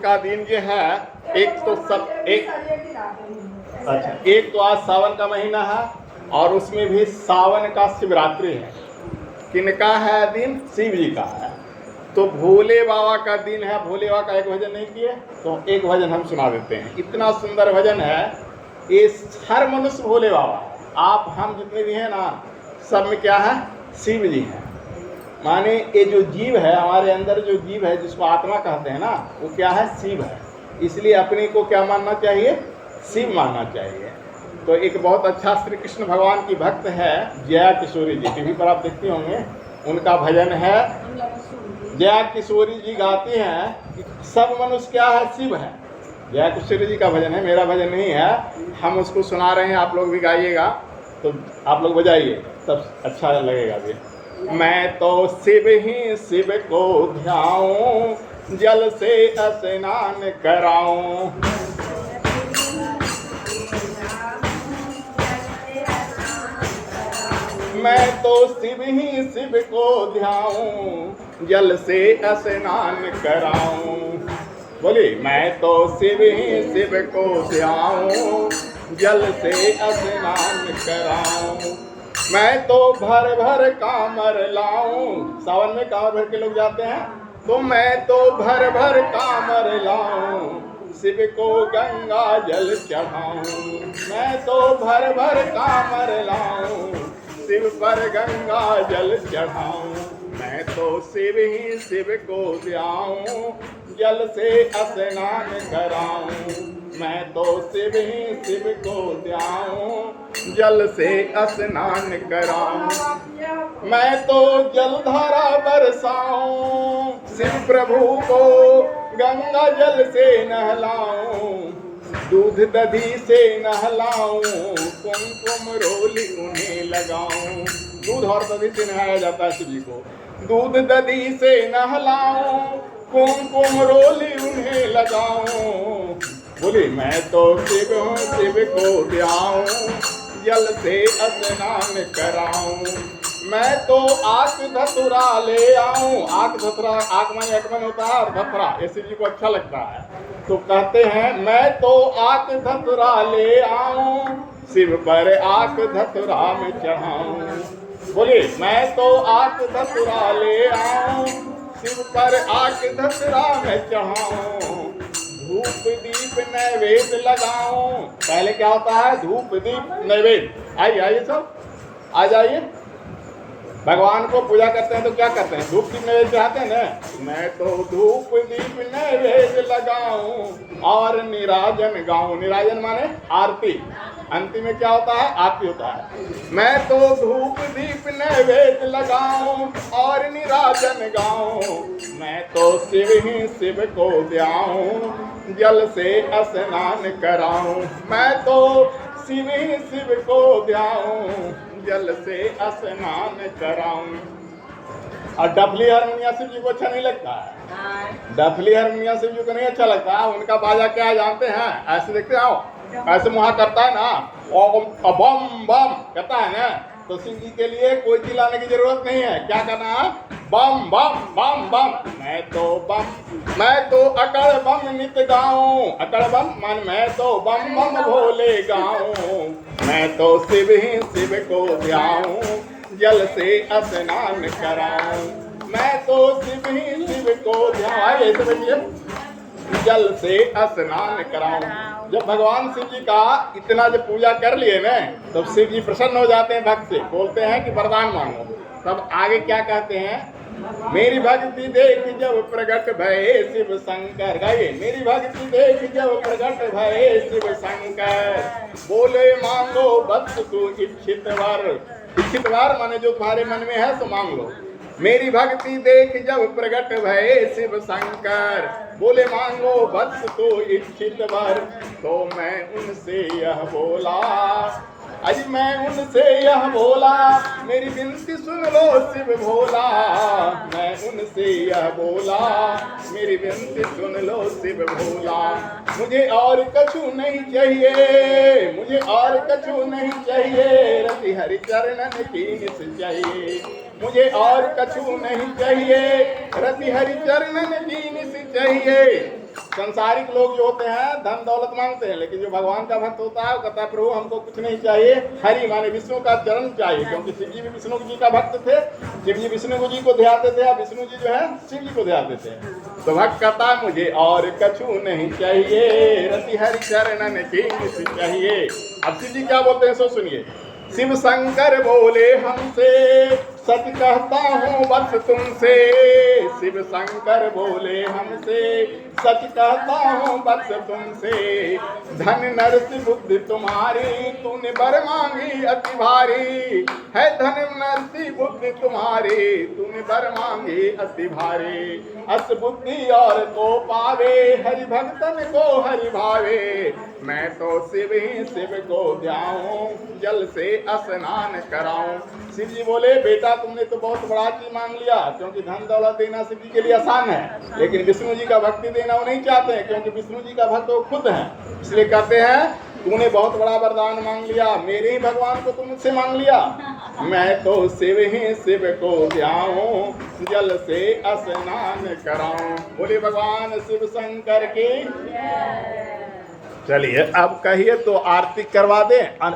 का दिन ये है, एक तो आज सावन का महीना है और उसमें भी सावन का शिवरात्रि है। किनका है दिन? शिव जी का है। तो भोले बाबा का दिन है। भोले बाबा का एक भजन नहीं किए तो एक भजन हम सुना देते हैं। इतना सुंदर भजन है। ये हर मनुष्य भोले बाबा, आप हम जितने भी हैं ना, सब में क्या है? शिव जी हैं। माने ये जो जीव है, हमारे अंदर जो जीव है जिसको आत्मा कहते हैं ना, वो क्या है? शिव है। इसलिए अपने को क्या मानना चाहिए? शिव मानना चाहिए। तो एक बहुत अच्छा श्री कृष्ण भगवान की भक्त है जया किशोरी जी, टीवी पर आप देखते होंगे, उनका भजन है। जया किशोरी जी गाती हैं कि सब मनुष्य क्या है? शिव है। जया किशोरी जी का भजन है, मेरा भजन नहीं है। हम उसको सुना रहे हैं, आप लोग भी गाइएगा, तो आप लोग बजाइए, तब अच्छा लगेगा भी। मैं तो शिव ही शिव को ध्याऊं, जल से स्नान कराऊं। मैं तो शिव ही शिव को ध्याऊं, जल से स्नान कराऊं। बोलिए, मैं तो शिव ही शिव को ध्याऊं, जल से स्नान कराऊं। मैं तो भर भर कामर लाऊं। सावन में कामर भर के लोग जाते हैं, तो मैं तो भर भर कामर लाऊं, शिव को गंगा जल चढ़ाऊं। मैं तो भर भर कामर लाऊं, शिव पर गंगा जल चढ़ाऊं। मैं तो शिव ही शिव को ध्याऊं, जल से स्नान कराऊं। मैं तो शिव ही शिव को ध्याऊं, जल से स्नान कराऊं। मैं तो जलधारा बरसाऊं, शिव प्रभु को गंगा जल से नहलाऊं। दूध दधी से नहलाऊं, कुमकुम रोली उन्हें लगाऊं। दूध और दधी से नहाया जाता है शिव जी को। दूध दधी से नहलाऊं, कुमकुम रोली उन्हें लगाऊं। बोली, मैं तो शिव हूँ शिव को ध्याऊं, जल से स्नान कराऊं। मैं तो आक धतुरा ले आऊं। आक धतुरा, आक माने अकमन होता है और धतुरा ये शिव जी को अच्छा लगता है, तो कहते हैं मैं तो आक धतुरा ले आऊं, शिव पर आक धतुरा में चढ़ाऊं। बोलिए, मैं तो आक धतुरा ले आऊं, शिव पर आक धतुरा में चढ़ाऊं। धूप दीप नैवेद्य लगाऊं। पहले क्या होता है? धूप दीप नैवेद्य। आइए सब आ जाइए। भगवान को पूजा करते हैं तो क्या करते हैं? धूप दीप नैवेद्य चढ़ाते हैं ना। मैं तो धूप दीप नैवेद्य लगाऊं और निराजन गाऊं। निराजन माने आरती। अंतिम में क्या होता है? आरती होता है। मैं तो धूप दीप नैवेद्य लगाऊं और निराजन गाऊं। मैं तो शिव ही शिव को ध्याऊं, जल से स्नान कराऊं। मैं तो शिव ही शिव को ध्याऊं, जल से स्नान कराऊं। और डफली हारमोनिया शिव जी को अच्छा नहीं लगता है। डफली हारमोनिया शिव जी को नहीं अच्छा लगता है। उनका बाजा क्या जानते हैं? ऐसे देखते आओ, ऐसे मुहा करता है ना, ओम बम बम कहता है ना, तो शिव जी के लिए कोई चिल्लाने की जरूरत नहीं है। क्या करना है? बम बम बम बम। मैं तो अकड़ बम नित गाऊं। अकड़ बम मान मैं तो बम बम भोले गाऊं। मैं तो शिव ही शिव को ध्याऊं, जल से स्नान कराऊं। मैं तो शिव ही शिव को ध्याऊं, ऐसे बनिए, जल से स्नान कराऊं। जब भगवान शिव जी का इतना जब पूजा कर लिए ना, तब शिव जी प्रसन्न हो जाते हैं भक्त से, बोलते हैं कि वरदान मांगो। तब आगे क्या कहते हैं? मेरी भक्ति देख जब प्रगट भये शिव शंकर। गाइए, मेरी भक्ति देख जब प्रगट भये शिव शंकर। बोले मांगो वत्स तू इच्छित वर। इच्छित वर माने जो तुम्हारे मन में है तो मांग लो। मेरी भक्ति देख जब प्रगट भये शिव शंकर। बोले मांगो वत्स तो इच्छित वर। तो मैं उनसे यह बोला, अज मैं उनसे यह बोला, मेरी विनती सुन लो शिव भोला। मैं उनसे यह बोला, मेरी विनती सुन लो शिव भोला। मुझे और कछु नहीं चाहिए, मुझे और कछु नहीं चाहिए, रति हरि चरणन की निस चाहिए। मुझे और कछु नहीं चाहिए, रति हरि चरणन की निस चाहिए। संसारिक लोग जो होते हैं धन दौलत मांगते हैं, लेकिन जो भगवान का भक्त होता है वो कहता है प्रभु हमको कुछ नहीं चाहिए, हरि माने विष्णु का चरण चाहिए। क्योंकि शिव जी भी विष्णु जी का भक्त थे, शिव जी विष्णु जी को ध्याते थे, और विष्णु जी जो है शिव जी को ध्याते थे। तो भक्त कहता मुझे और कछु नहीं चाहिए, रति हरि चरणन की निस चाहिए। अब शिव जी क्या बोलते हैं सो सुनिए। शिव शंकर बोले हमसे सच कहता हूँ बस तुमसे, शिव शंकर बोले हमसे सच कहता हूँ बस तुमसे, धन नरसी बुद्धि तुम्हारी तूने बर मांगी अति भारी, है धन नरसी बुद्धि तुम्हारी तूने बर मांगी अति भारी, अस बुद्धि और को पावे हरि भक्तन को हरि भावे, मैं तो शिव ही शिव को ध्याऊं जल से स्नान कराऊं। शिव जी बोले बेटा तुमने तो बहुत बड़ा चीज मांग लिया, क्योंकि धन दौलत देना शिव जी के लिए आसान है, लेकिन विष्णु जी का भक्ति देना वो नहीं चाहते हैं, क्योंकि विष्णु जी का भक्त वो खुद है। इसलिए कहते हैं तूने बहुत बड़ा वरदान मांग लिया, मेरे ही भगवान को तुम मुझसे मांग लिया, मैं तो शिव ही शिव को ध्याऊं जल से स्नान कराऊं। बोले भगवान शिव शंकर की। चलिए अब कहिए तो आरती करवा दें।